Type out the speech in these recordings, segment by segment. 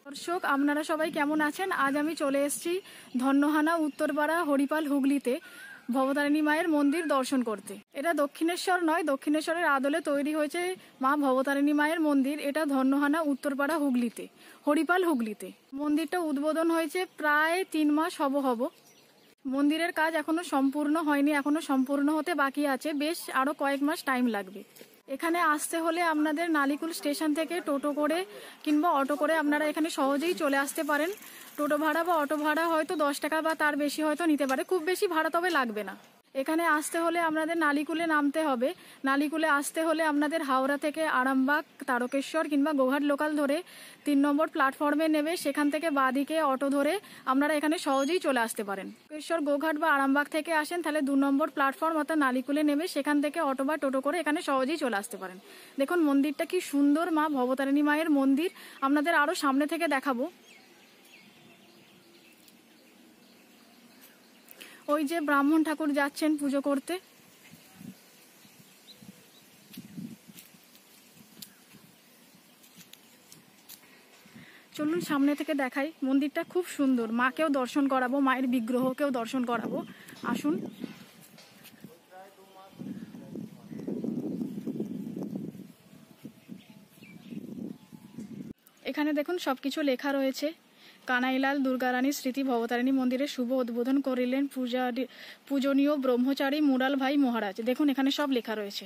দর্শক, আপনারা সবাই কেমন আছেন? আজ আমি চলে এসেছি ধন্যহানা উত্তরপাড়া হরিপাল হুগলিতে ভবতারিণী মায়ের মন্দির দর্শন করতে। এটা দক্ষিণেশ্বর নয়, দক্ষিণেশ্বরের আদলে তৈরি হয়েছে মা ভবতারিণী মায়ের মন্দির। এটা ধন্যহানা উত্তরপাড়া হুগলিতে, হরিপাল হুগলিতে। মন্দিরটা উদ্বোধন হয়েছে প্রায় 3 মাস হব। মন্দিরের কাজ এখনো সম্পূর্ণ হয়নি, এখনো সম্পূর্ণ হতে বাকি আছে, বেশ আরো কয়েক মাস টাইম লাগবে। এখানে আসতে হলে আপনাদের নালিকুল স্টেশন থেকে টোটো করে কিংবা অটো করে আপনারা এখানে সহজেই চলে আসতে পারেন। টোটো ভাড়া বা অটো ভাড়া হয়তো 10 টাকা বা তার বেশি হয়তো নিতে পারে, খুব বেশি ভাড়া তবে লাগবে না। এখানে আসতে হলে আপনাদের নালিকুলে নামতে হবে। নালিকুলে আসতে হলে আপনাদের হাওড়া থেকে আরামবাগ, তারকেশ্বর কিংবা গোঘাট লোকাল ধরে 3 নম্বর প্ল্যাটফর্মে নেবে, সেখান থেকে বাঁদিকে অটো ধরে আপনারা এখানে সহজেই চলে আসতে পারেন। তারকেশ্বর, গোঘাট বা আরামবাগ থেকে আসেন তাহলে 2 নম্বর প্ল্যাটফর্ম অর্থাৎ নালিকুলে নেবে, সেখান থেকে অটো বা টোটো করে এখানে সহজেই চলে আসতে পারেন। দেখুন মন্দিরটা কি সুন্দর, মা ভবতারিণী মায়ের মন্দির। আপনাদের আরো সামনে থেকে দেখাবো। ওই যে ব্রাহ্মণ ঠাকুর যাচ্ছেন পুজো করতে। চলুন সামনে থেকে দেখাই। মন্দিরটা খুব সুন্দর, মাকেও দর্শন করাবো, মায়ের বিগ্রহকেও দর্শন করাবো। আসুন। এখানে দেখুন সবকিছু লেখা রয়েছে। কানাইলাল দুর্গারানী স্মৃতি ভবতারিণী মন্দিরের শুভ উদ্বোধন করিলেন পূজনীয় ব্রহ্মচারী মুরাল ভাই মহারাজ। দেখুন এখানে সব লেখা রয়েছে।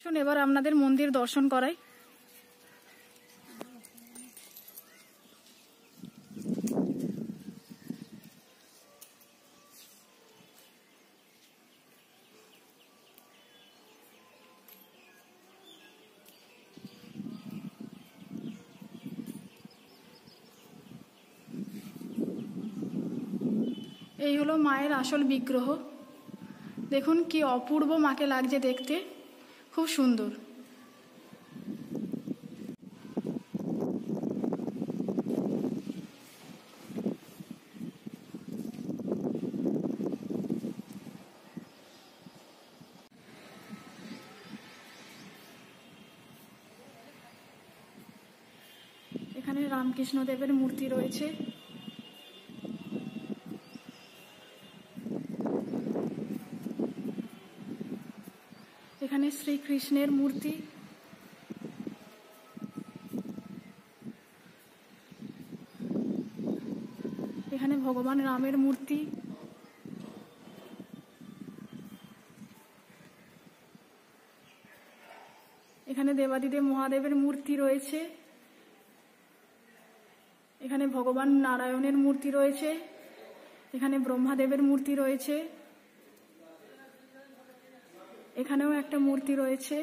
শুন, এবার আপনাদের মন্দির দর্শন করাই। এই হলো মায়ের আসল বিগ্রহ। দেখুন কি অপূর্ব মাকে লাগছে দেখতে, খুব সুন্দর। এখানে রামকৃষ্ণ দেবের মূর্তি রয়েছে। এখানে শ্রীকৃষ্ণের মূর্তি। এখানে ভগবান রামের মূর্তি। এখানে দেবাদিদেব মহাদেবের মূর্তি রয়েছে। এখানে ভগবান নারায়ণের মূর্তি রয়েছে। এখানে ব্রহ্মাদেবের মূর্তি রয়েছে। এখানেও একটা মূর্তি রয়েছে।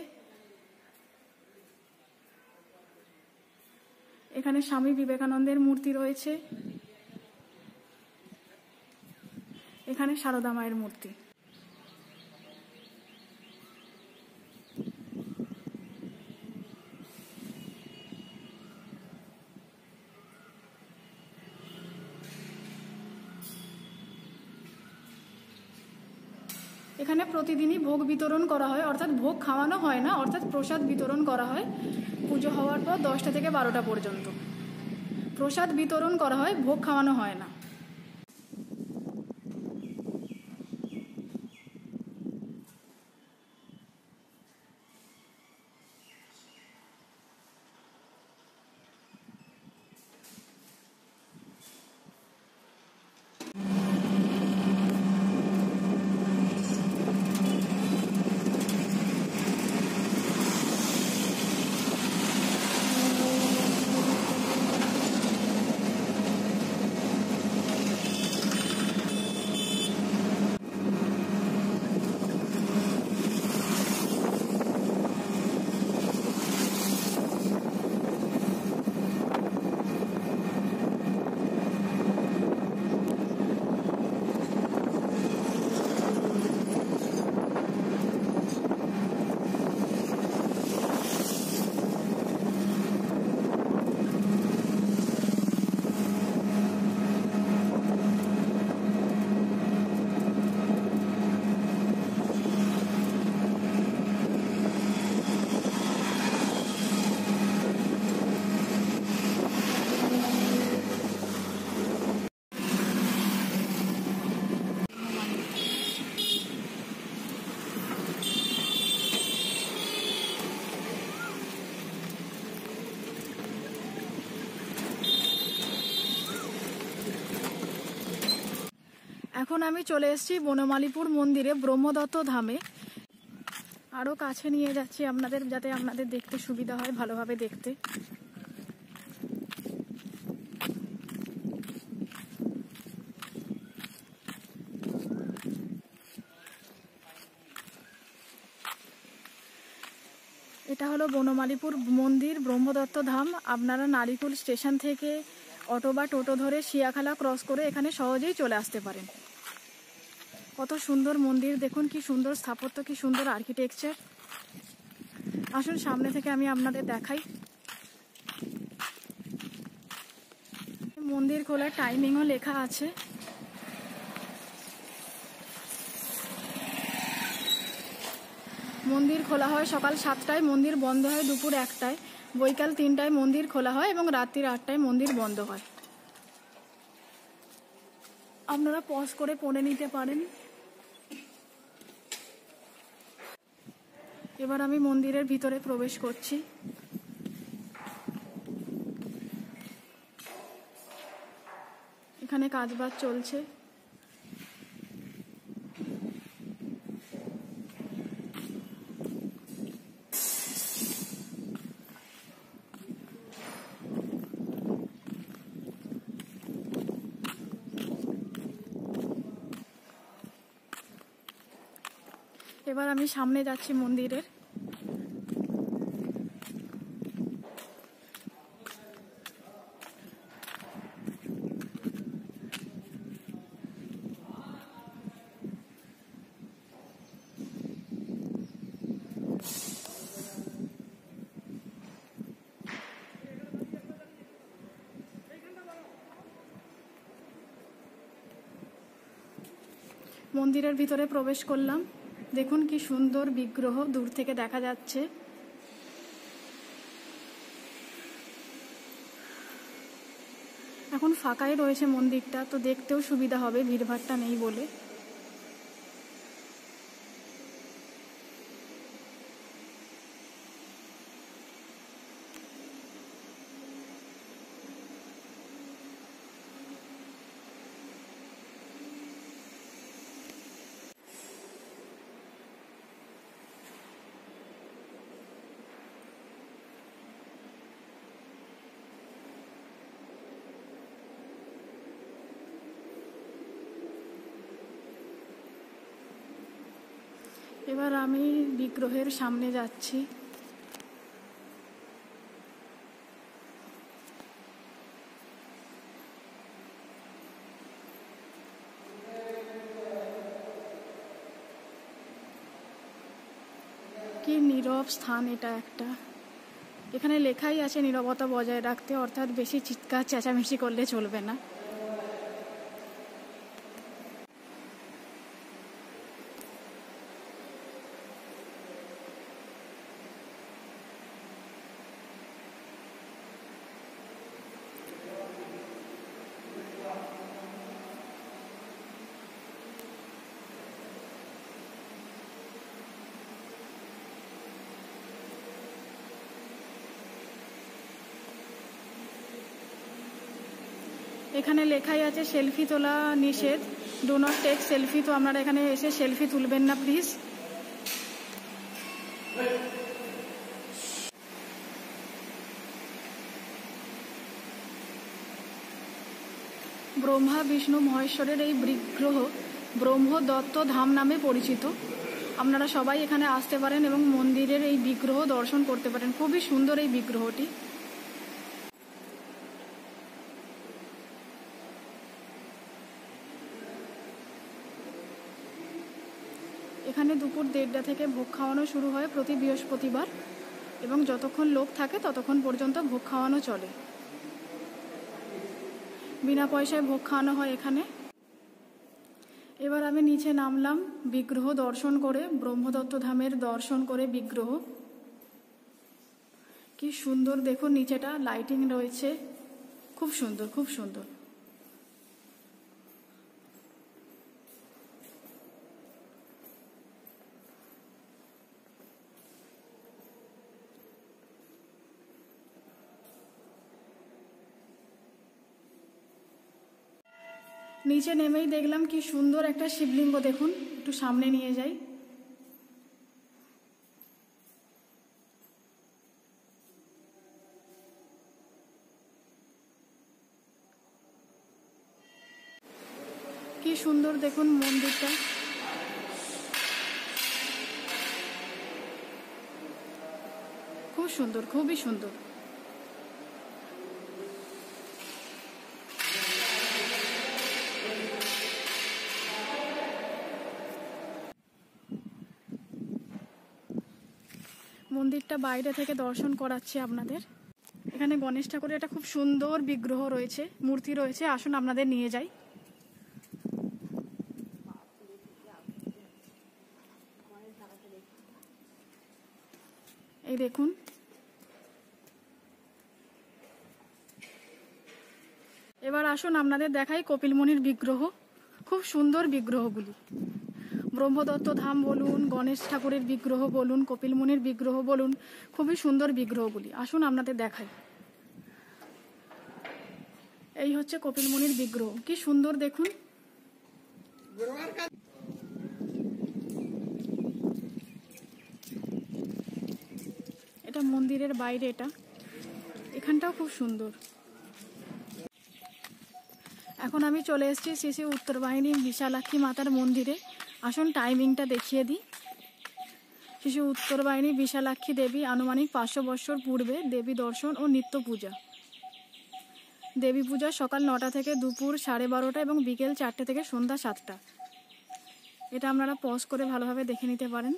এখানে স্বামী বিবেকানন্দের মূর্তি রয়েছে। এখানে সারদা মায়ের মূর্তি। এখানে প্রতিদিনই ভোগ বিতরণ করা হয়, অর্থাৎ ভোগ খাওয়ানো হয় না, অর্থাৎ প্রসাদ বিতরণ করা হয়। পুজো হওয়ার পর 10টা থেকে 12টা পর্যন্ত প্রসাদ বিতরণ করা হয়, ভোগ খাওয়ানো হয় না। এখন আমি চলে এসেছি বনমালীপুর মন্দিরে, ব্রহ্মদত্ত ধামে। আরও কাছে নিয়ে যাচ্ছি আপনাদের, যাতে আপনাদের দেখতে সুবিধা হয়, ভালোভাবে দেখতে। এটা হলো বনমালীপুর মন্দির, ব্রহ্মদত্ত ধাম। আপনারা নারিকুল স্টেশন থেকে অটো বা টোটো ধরে শিয়াখালা ক্রস করে এখানে সহজেই চলে আসতে পারেন। কত সুন্দর মন্দির দেখুন, কি সুন্দর স্থাপত্য, কি সুন্দর আর্কিটেকচার। আসুন সামনে থেকে আমি আপনাদের দেখাই। মন্দির খোলার টাইমিংও লেখা আছে। মন্দির খোলা হয় সকাল 7টায়, মন্দির বন্ধ হয় দুপুর 1টায়, বৈকাল 3টায় মন্দির খোলা হয় এবং রাত্রির 8টায় মন্দির বন্ধ হয়। আপনারা পজ করে পড়ে নিতে পারেন। এবার আমি মন্দিরের ভিতরে প্রবেশ করছি। এখানে কাজবাজ চলছে। এবার আমি সামনে যাচ্ছি মন্দিরের। মন্দিরের ভিতরে প্রবেশ করলাম। দেখুন কি সুন্দর বিগ্রহ দূর থেকে দেখা যাচ্ছে। এখন ফাঁকাই রয়েছে মন্দিরটা, তো দেখতেও সুবিধা হবে, ভিড়ভাড়টা নেই বলে। এবার আমি বিগ্রহের সামনে যাচ্ছি। কি নীরব স্থান এটা একটা। এখানে লেখাই আছে নীরবতা বজায় রাখতে, অর্থাৎ বেশি চিৎকার চেঁচামেচি করলে চলবে না। এখানে লেখাই আছে সেলফি তোলা নিষেধ, ডু নট টেক সেলফি। তো আপনারা এখানে এসে সেলফি তুলবেন না প্লিজ। ব্রহ্মা বিষ্ণু মহেশ্বরের এই বিগ্রহ ব্রহ্মদত্ত ধাম নামে পরিচিত। আপনারা সবাই এখানে আসতে পারেন এবং মন্দিরের এই বিগ্রহ দর্শন করতে পারেন। খুবই সুন্দর এই বিগ্রহটি। এখানে দুপুর 1:30 থেকে ভোগ খাওয়ানো শুরু হয় প্রতি বৃহস্পতিবার, এবং যতক্ষণ লোক থাকে ততক্ষণ পর্যন্ত ভোগ খাওয়ানো চলে। বিনা পয়সায় ভোগ খাওয়ানো হয় এখানে। এবার আমি নিচে নামলাম বিগ্রহ দর্শন করে, ব্রহ্মদত্ত ধামের দর্শন করে বিগ্রহ। কি সুন্দর দেখুন, নিচেটা লাইটিং রয়েছে, খুব সুন্দর, খুব সুন্দর। নিচে নেমেই দেখলাম কি সুন্দর একটা শিবলিঙ্গ, দেখুন একটু সামনে নিয়ে যাই। কি সুন্দর দেখুন মন্দিরটা। খুব সুন্দর, খুবই সুন্দর। মন্দিরটা বাইরে থেকে দর্শন করাচ্ছি আপনাদের। এখানে গণেশ ঠাকুরের একটা খুব সুন্দর বিগ্রহ রয়েছে, মূর্তি রয়েছে, আসুন আপনাদের নিয়ে যাই। এই দেখুন, এবার আসুন আপনাদের দেখাই কপিল মুনির বিগ্রহ। খুব সুন্দর বিগ্রহগুলি, ব্রহ্মদত্ত ধাম বলুন, গণেশ ঠাকুরের বিগ্রহ বলুন, কপিল মুনির বিগ্রহ বলুন, খুবই সুন্দর বিগ্রহগুলি। আসুন আপনাদের দেখাই। এই হচ্ছে কপিল মুনির বিগ্রহ, কি সুন্দর দেখুন। এটা মন্দিরের বাইরে, এখানটাও খুব সুন্দর। এখন আমি চলে এসেছি শ্রী শ্রী উত্তরবাহিনী বিশালাক্ষী মাতার মন্দিরে। আসুন টাইমিংটা দেখিয়ে দিই। শ্রী শ্রী উত্তরবাহিনী বিশালাক্ষী দেবী আনুমানিক 500 বছর পূর্বে দেবী দর্শন ও নিত্য পূজা। দেবী পূজা সকাল 9টা থেকে দুপুর 12:30 এবং বিকেল 4টে থেকে সন্ধ্যা 7টা। এটা আপনারা পজ করে ভালোভাবে দেখে নিতে পারেন।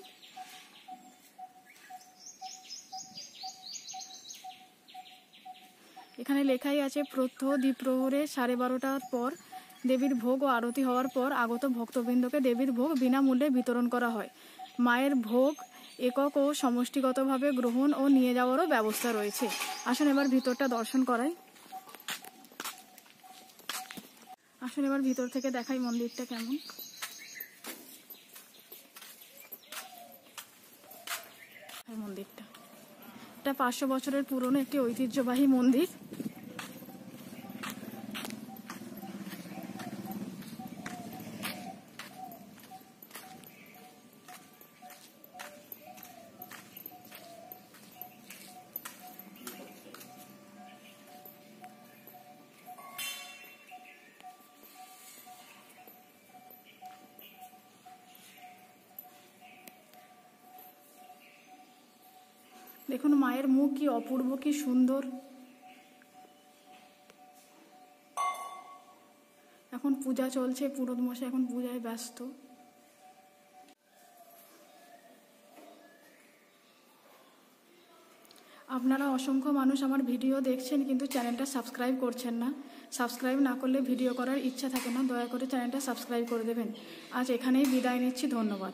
এখানে লেখাই আছে প্রত্যহ দ্বিপ্রহরে 12:30টার পর দেবীর ভোগ ও আরতি হওয়ার পর আগত ভক্তবৃন্দকে দেবীর ভোগ বিনামূল্যে বিতরণ করা হয়। মায়ের ভোগ একক ও সমষ্টিগতভাবে গ্রহণ ও নিয়ে যাওয়ারও ব্যবস্থা রয়েছে। আসুন এবার ভিতরটা দর্শন করাই। আসুন এবার ভিতর থেকে দেখাই মন্দিরটা কেমন। মন্দিরটা এটা 500 বছরের পুরনো একটি ঐতিহ্যবাহী মন্দির। দেখুন মায়ের মুখ কি অপূর্ব, কি সুন্দর। এখন পূজা চলছে, পুরোহিত মশাই এখন পূজায় ব্যস্ত। আপনারা অসংখ্য মানুষ আমার ভিডিও দেখছেন কিন্তু চ্যানেলটা সাবস্ক্রাইব করছেন না। সাবস্ক্রাইব না করলে ভিডিও করার ইচ্ছা থাকে না। দয়া করে চ্যানেলটা সাবস্ক্রাইব করে দেবেন। আজ এখানেই বিদায় নিচ্ছি, ধন্যবাদ।